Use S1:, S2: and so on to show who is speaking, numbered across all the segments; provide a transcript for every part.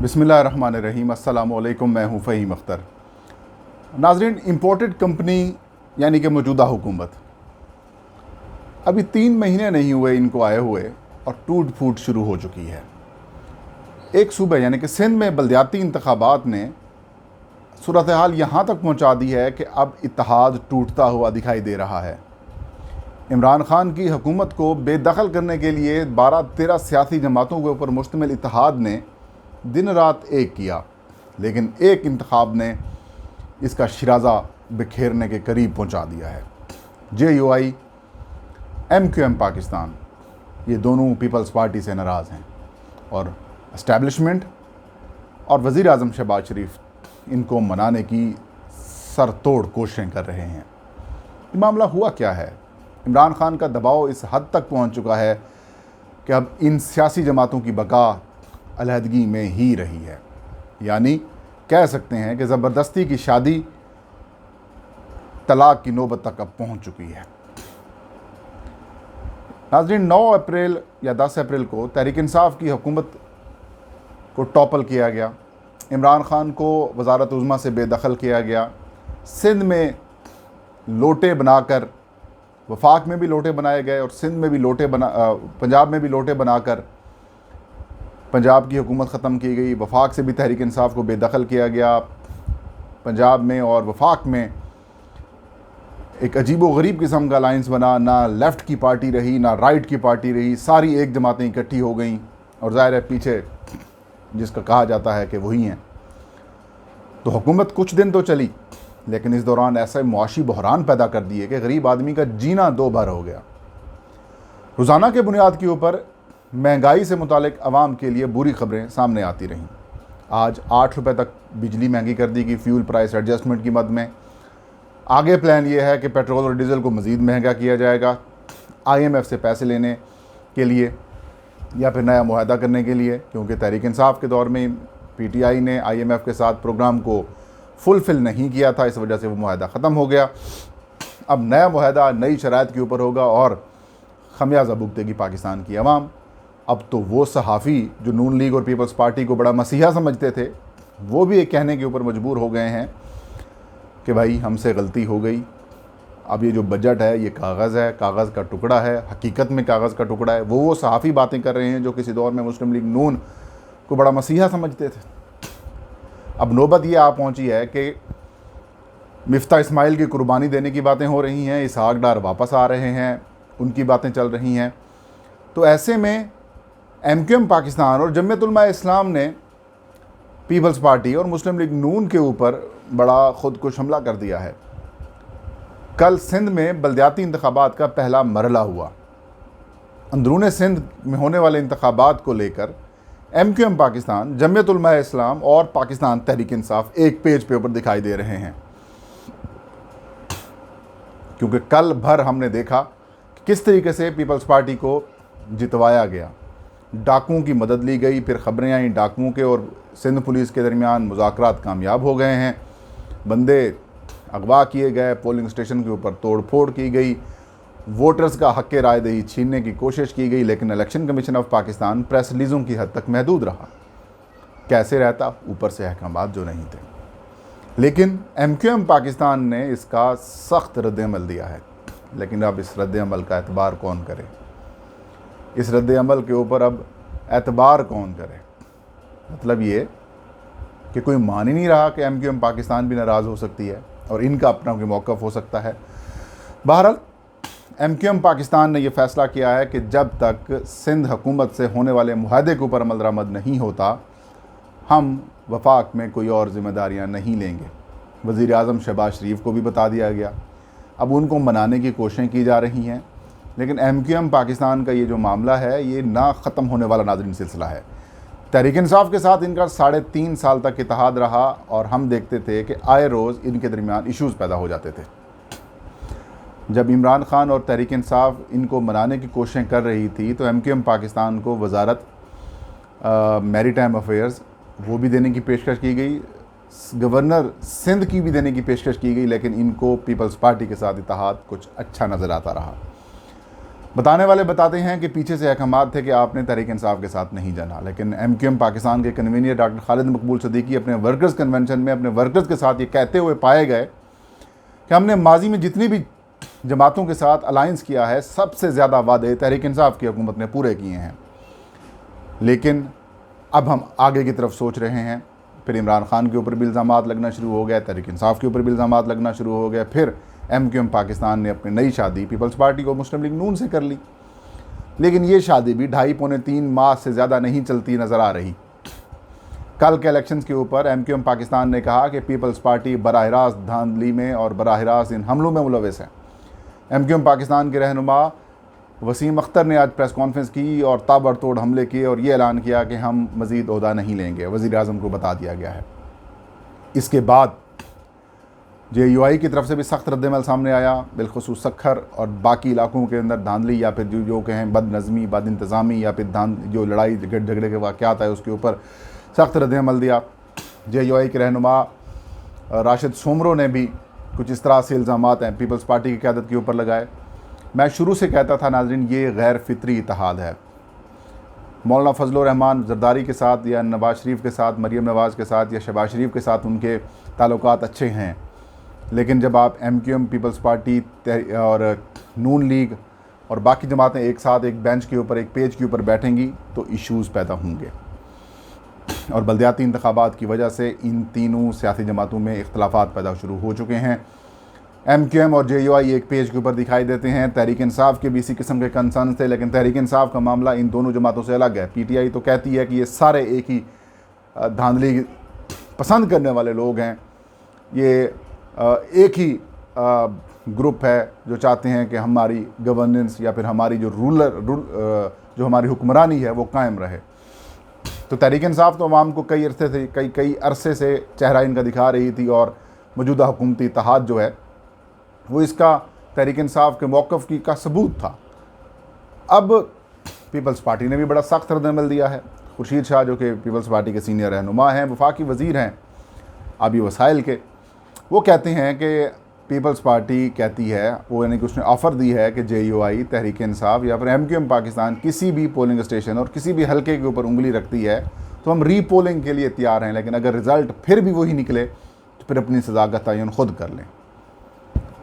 S1: बिस्मिल्लाहिर्रहमानिर्रहीम। अस्सलामु अलैकुम। मैं हूँ फ़हीम अख्तर। नाज़रीन, इम्पोर्टेड कंपनी यानी कि मौजूदा हुकूमत अभी 3 महीने नहीं हुए इनको आए हुए और टूट फूट शुरू हो चुकी है। एक सूबे यानी कि सिंध में बलदियाती इंतखाबात ने सूरत हाल यहाँ तक पहुँचा दी है कि अब इत्तेहाद टूटता हुआ दिखाई दे रहा है। इमरान खान की हुकूमत को बेदखल करने के लिए 12-13 सियासी जमातों के ऊपर मुश्तमिल इत्तेहाद ने दिन रात एक किया, लेकिन एक इंतखाब ने इसका शिराजा बिखेरने के करीब पहुंचा दिया है। JUI, MQM पाकिस्तान, ये दोनों पीपल्स पार्टी से नाराज़ हैं और इस्टेब्लिशमेंट और वज़ीर आज़म शहबाज शरीफ इनको मनाने की सरतोड़ कोशिशें कर रहे हैं। ये मामला हुआ क्या है? इमरान खान का दबाव इस हद तक पहुंच चुका है कि अब इन सियासी जमातों की बका अलहदगी में ही रही है, यानी कह सकते हैं कि ज़बरदस्ती की शादी तलाक की नौबत तक अब पहुंच चुकी है। नाज़रीन, 9 अप्रैल या 10 अप्रैल को तहरीक इंसाफ की हुकूमत को टॉपल किया गया। इमरान खान को वज़ारत उज़्मा से बेदखल किया गया। सिंध में लोटे बनाकर, वफाक में भी लोटे बनाए गए और सिंध में भी पंजाब में भी लोटे बनाकर पंजाब की हुकूमत ख़त्म की गई। वफाक से भी तहरीक इंसाफ को बेदखल किया गया। पंजाब में और वफाक में एक अजीब व गरीब किस्म का अलाइंस बना, ना लेफ़्ट की पार्टी रही ना राइट की पार्टी रही, सारी एक जमातें इकट्ठी हो गईं और ज़ाहिर है पीछे जिसका कहा जाता है कि वही हैं। तो हुकूमत कुछ दिन तो चली, लेकिन इस दौरान ऐसा मुआशी बहरान पैदा कर दिए कि गरीब आदमी का जीना दो भर हो गया। रोज़ाना के बुनियाद के ऊपर महंगाई से मुतालिक आवाम के लिए बुरी खबरें सामने आती रहीं। आज 8 रुपये तक बिजली महंगी कर दी गई फ्यूल प्राइस एडजस्टमेंट की मद में। आगे प्लान ये है कि पेट्रोल और डीज़ल को मज़ीद महंगा किया जाएगा, IMF से पैसे लेने के लिए या फिर नया मुआहदा करने के लिए, क्योंकि तहरीक इंसाफ के दौर में PTI ने IMF के साथ प्रोग्राम को फुलफ़िल नहीं किया था, इस वजह से वो मुआहदा ख़त्म हो गया। अब नया मुआहदा नई शराइत के ऊपर होगा और खमियाजा भुगतेगी पाकिस्तान की आवाम। अब तो वो सहाफ़ी जो नून लीग और पीपल्स पार्टी को बड़ा मसीहा समझते थे, वो भी एक कहने के ऊपर मजबूर हो गए हैं कि भाई हमसे गलती हो गई। अब ये जो बजट है ये कागज़ है, कागज़ का टुकड़ा है, हकीकत में कागज़ का टुकड़ा है। वो सहाफ़ी बातें कर रहे हैं जो किसी दौर में मुस्लिम लीग नून को बड़ा मसीहा समझते थे। अब नौबत ये आ पहुंची है कि मिफ्ता इस्माइल की कुर्बानी देने की बातें हो रही हैं, इसहाक डार वापस आ रहे हैं, उनकी बातें चल रही हैं। तो ऐसे में MQM पाकिस्तान और जमीयत उलमा इस्लाम ने पीपल्स पार्टी और मुस्लिम लीग नून के ऊपर बड़ा खुदकुश हमला कर दिया है। कल सिंध में बलदियाती इंतखाबात का पहला मरला हुआ। अंदरूने सिंध में होने वाले इंतखाबात को लेकर MQM पाकिस्तान, जमीयत उलमा इस्लाम और पाकिस्तान तहरीक इंसाफ एक पेज पे ऊपर दिखाई दे रहे हैं, क्योंकि कल भर हमने देखा कि किस तरीके से पीपल्स पार्टी को जितवाया गया। डाकुओं की मदद ली गई, फिर खबरें आई डाकुओं के और सिंध पुलिस के दरमियान मुज़ाकरात कामयाब हो गए हैं, बंदे अगवा किए गए, पोलिंग स्टेशन के ऊपर तोड़ फोड़ की गई, वोटर्स का हक़ राय दही छीनने की कोशिश की गई। लेकिन election commission of Pakistan press रिलीज़ों की हद तक महदूद रहा। कैसे रहता, ऊपर से अहकामात जो नहीं थे। लेकिन MQM पाकिस्तान ने इसका सख्त रद्द-ए-अमल दिया है। लेकिन अब इस रद्द-ए-अमल का एतबार कौन करे? इस रद्द-ए-अमल के ऊपर अब एतबार कौन करे? मतलब ये कि कोई मान ही नहीं रहा कि MQM पाकिस्तान भी नाराज़ हो सकती है और इनका अपना कोई मौक़िफ़ हो सकता है। बहरहाल MQM पाकिस्तान ने यह फ़ैसला किया है कि जब तक सिंध हुकूमत से होने वाले मुआहदे के ऊपर अमल दरामद नहीं होता, हम वफाक में कोई और ज़िम्मेदारियाँ नहीं लेंगे। वज़ीर आज़म शहबाज शरीफ को भी बता दिया गया। अब उनको मनाने की कोशिशें की जा रही हैं, लेकिन MQM पाकिस्तान का ये जो मामला है ये ना ख़त्म होने वाला नाज़रीन सिलसिला है। तहरीक इंसाफ के साथ इनका 3.5 साल तक इत्तेहाद रहा और हम देखते थे कि आए रोज़ इनके दरमियान इश्यूज़ पैदा हो जाते थे। जब इमरान खान और तहरीक इंसाफ इनको मनाने की कोशिशें कर रही थी तो MQM पाकिस्तान को वजारत मैरीटाइम अफेयर्स वो भी देने की पेशकश की गई, गवर्नर सिंध की भी देने की पेशकश की गई, लेकिन इनको पीपल्स पार्टी के साथ इत्तेहाद कुछ अच्छा नज़र आता रहा। बताने वाले बताते हैं कि पीछे से अहकामात थे कि आपने तहरीक इंसाफ के साथ नहीं जाना, लेकिन MQM पाकिस्तान के कन्वीनियर डॉक्टर खालिद मकबूल सदीकी अपने वर्कर्स कन्वेंशन में अपने वर्कर्स के साथ ये कहते हुए पाए गए कि हमने माजी में जितनी भी जमातों के साथ अलाइंस किया है, सबसे ज़्यादा वादे तहरीक इंसाफ की हुकूमत ने पूरे किए हैं। लेकिन अब हम आगे की तरफ सोच रहे हैं। फिर इमरान खान के ऊपर भी इल्ज़ामात लगना शुरू हो गया, तहरीक इंसाफ के ऊपर भी इल्ज़ामात लगना शुरू हो गया। फिर MQM पाकिस्तान ने अपनी नई शादी पीपल्स पार्टी को मुस्लिम लीग नून से कर ली, लेकिन ये शादी भी 2.5-3 माह से ज़्यादा नहीं चलती नज़र आ रही। कल के इलेक्शंस के ऊपर MQM पाकिस्तान ने कहा कि पीपल्स पार्टी बराह रास्त धांधली में और बराह रास्त इन हमलों में मुलविस है। MQM पाकिस्तान के रहनुमा वसीम अख्तर ने आज प्रेस कॉन्फ्रेंस की और ताबड़तोड़ हमले किए और ये ऐलान किया कि हम मज़ीद ओहदा नहीं लेंगे। वज़ीर आज़म को बता दिया गया है। इसके बाद JUI की तरफ से भी सख्त रद्दमल सामने आया, बिलखुसूस सखर और बाकी इलाकों के अंदर धांधली या फिर जो कहें बदनज़मी, बद इंतज़ामी या फिर जो लड़ाई झगड़े के वाक़यात है उसके ऊपर सख्त रद्दमल दिया। JUI के रहनुमा राशिद सोमरो ने भी कुछ इस तरह से इल्ज़ामात हैं पीपल्स पार्टी की क़यादत के ऊपर लगाए। मैं शुरू से कहता था नाज़रीन, ये गैर फितरी इत्तेहाद है। मौलाना फजल रहमान जरदारी के साथ या नवाज़ शरीफ के साथ, मरीम नवाज़ के साथ या शहबाज शरीफ के साथ उनके ताल्लुकात अच्छे हैं, लेकिन जब आप MQM पीपल्स पार्टी और नून लीग और बाकी जमातें एक साथ एक बेंच के ऊपर, एक पेज के ऊपर बैठेंगी तो इश्यूज़ पैदा होंगे। और बल्दियाती इंतखाबात की वजह से इन तीनों सियासी जमातों में इख्तलाफात पैदा शुरू हो चुके हैं। MQM और JUI एक पेज के ऊपर दिखाई देते हैं। तहरीक इंसाफ के भी इसी किस्म के कंसर्न थे, लेकिन तहरीक इंसाफ का मामला इन दोनों जमातों से अलग है। PTI तो कहती है कि ये सारे एक ही धांधली पसंद करने वाले लोग हैं, ये एक ही ग्रुप है जो चाहते हैं कि हमारी गवर्नेंस या फिर हमारी जो जो हमारी हुक्मरानी है वो कायम रहे। तो तहरीक इंसाफ तो अवाम को कई अरसे से चेहरा इनका दिखा रही थी और मौजूदा हुकूमती इत्तेहाद जो है वो इसका तहरीक इंसाफ के मौक़िफ़ की का सबूत था। अब पीपल्स पार्टी ने भी बड़ा सख्त रद्दमल दिया है। खुर्शीद शाह जो कि पीपल्स पार्टी के सीनियर रहनुमा हैं, वफाकी वज़ीर हैं आबी वसाइल के, वो कहते हैं कि पीपल्स पार्टी कहती है, वो यानी कि उसने ऑफ़र दी है कि JUI, तहरीक इंसाफ या फिर MQM पाकिस्तान किसी भी पोलिंग स्टेशन और किसी भी हलके के ऊपर उंगली रखती है तो हम रीपोलिंग के लिए तैयार हैं, लेकिन अगर रिज़ल्ट फिर भी वही निकले तो फिर अपनी सज़ा का तयन ख़ुद कर लें।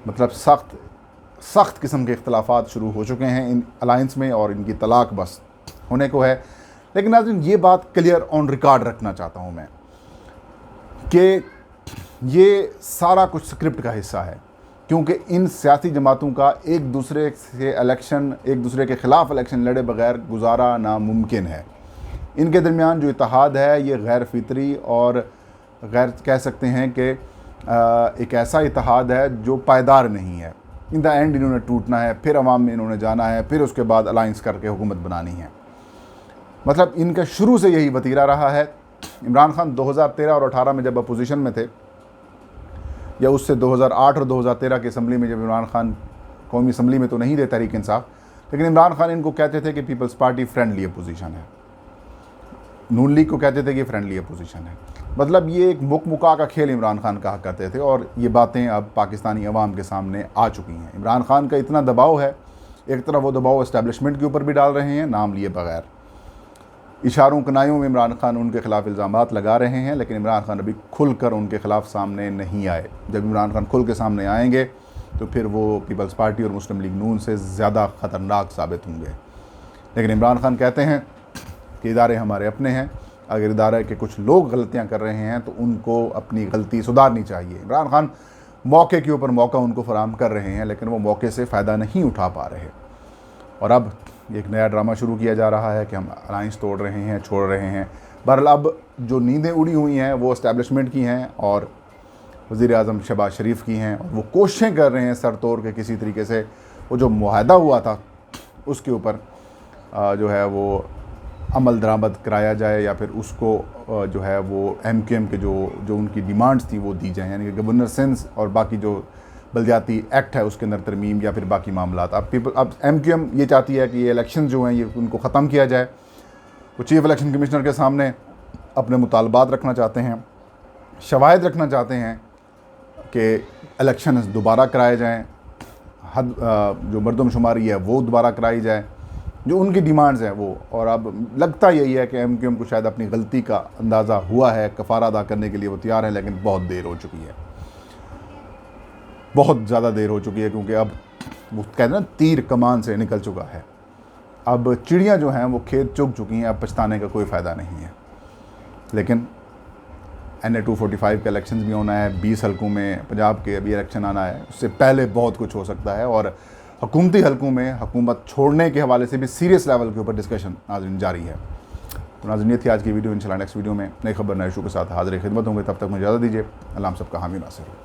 S1: मतलब सख्त किस्म के इख्तलाफात शुरू हो चुके हैं इन अलाइंस में और इनकी तलाक बस होने को है। लेकिन नाज़रीन, ये बात क्लियर ऑन रिकॉर्ड रखना चाहता हूँ मैं कि ये सारा कुछ स्क्रिप्ट का हिस्सा है, क्योंकि इन सियासी जमातों का एक दूसरे के ख़िलाफ़ इलेक्शन लड़े बग़ैर गुजारा नामुमकिन है। इनके दरमियान जो इत्तेहाद है ये गैर फितरी और गैर कह सकते हैं कि एक ऐसा इत्तेहाद है जो पायदार नहीं है। इन द एंड इन्होंने टूटना है, फिर अवाम में इन्होंने जाना है, फिर उसके बाद अलाइंस करके हुकूमत बनानी है। मतलब इनका शुरू से यही वतीरा रहा है। इमरान खान 2013 और 18 में जब अपोजिशन में थे, या उससे 2008 और 2013 की असम्बली में जब इमरान खान कौमी असम्बली में तो नहीं थे तहरीक इंसाफ, लेकिन इमरान खान इनको कहते थे कि पीपल्स पार्टी फ्रेंडली अपोजिशन है, नून लीग को कहते थे कि फ्रेंडली अपोजिशन है। मतलब ये एक मुका का खेल इमरान खान कहा करते थे और ये बातें अब पाकिस्तानी अवाम के सामने आ चुकी हैं। इमरान खान का इतना दबाव है, एक तरफ वो दबाव इस्टेब्लिशमेंट के ऊपर भी डाल रहे हैं नाम लिए बगैर, इशारों कनायों में इमरान खान उनके ख़िलाफ़ इल्ज़ामात लगा रहे हैं, लेकिन इमरान खान अभी खुलकर उनके ख़िलाफ़ सामने नहीं आए। जब इमरान खान खुल के सामने आएंगे तो फिर वो पीपल्स पार्टी और मुस्लिम लीग नून से ज़्यादा ख़तरनाक साबित होंगे। लेकिन इमरान खान कहते हैं कि इदारे हमारे अपने हैं, अगर इदारे के कुछ लोग गलतियां कर रहे हैं तो उनको अपनी गलती सुधारनी चाहिए। इमरान खान मौके के ऊपर मौका उनको फराहम कर रहे हैं, लेकिन वो मौके से फ़ायदा नहीं उठा पा रहे। और अब एक नया ड्रामा शुरू किया जा रहा है कि हम अलाइंस तोड़ रहे हैं, छोड़ रहे हैं। बहरहाल अब जो नींदें उड़ी हुई हैं वो इस्टेब्लिशमेंट की हैं और वज़ीर आज़म शहबाज शरीफ की हैं, और वो कोशिशें कर रहे हैं सर तोड़ के किसी तरीके से वो जो मुआहदा हुआ था उसके ऊपर जो है वो अमल दरामद कराया जाए, या फिर उसको जो है वो MQM के जो उनकी डिमांड्स थी वो दी जाए, यानी कि गवर्नर सेंस और बाकी जो बल्दियाती एक्ट है उसके अंदर तरमीम या फिर बाकी मामला। अब MQM ये चाहती है कि ये इलेक्शन जो हैं ये उनको ख़त्म किया जाए। वो चीफ़ इलेक्शन कमिश्नर के सामने अपने मुतालबात रखना चाहते हैं, शवाहिद रखना चाहते हैं कि इलेक्शन दोबारा कराए जाएँ, जो मरदमशुमारी है वो दोबारा कराई जाए, जो उनकी डिमांड्स हैं वो। और अब लगता यही है कि MQM को शायद अपनी गलती का अंदाज़ा हुआ है, कफ़ारा अदा करने के लिए वो तैयार है, लेकिन बहुत देर हो चुकी है, बहुत ज़्यादा देर हो चुकी है, क्योंकि अब वो कहते हैं ना तीर कमान से निकल चुका है। अब चिड़ियाँ जो हैं वो खेत चुग चुकी हैं, अब पछताने का कोई फ़ायदा नहीं है। लेकिन NA 245 के इलेक्शन भी होना है, 20 हलकों में पंजाब के अभी इलेक्शन आना है, उससे पहले बहुत कुछ हो सकता है। और हुकूमती हलकों में हुकूमत छोड़ने के हवाले से भी सीरियस लेवल के ऊपर डिस्कशन नाज़रीन जारी है। तो नाज़रीन ये थी आज की वीडियो। इंशाल्लाह नेक्स्ट वीडियो में नई खबर नए इशू के साथ हाजिर खिदमत होंगे। तब तक मुझे इजाज़त दीजिए। अल्लाह हम सबका हामी नासिर हो।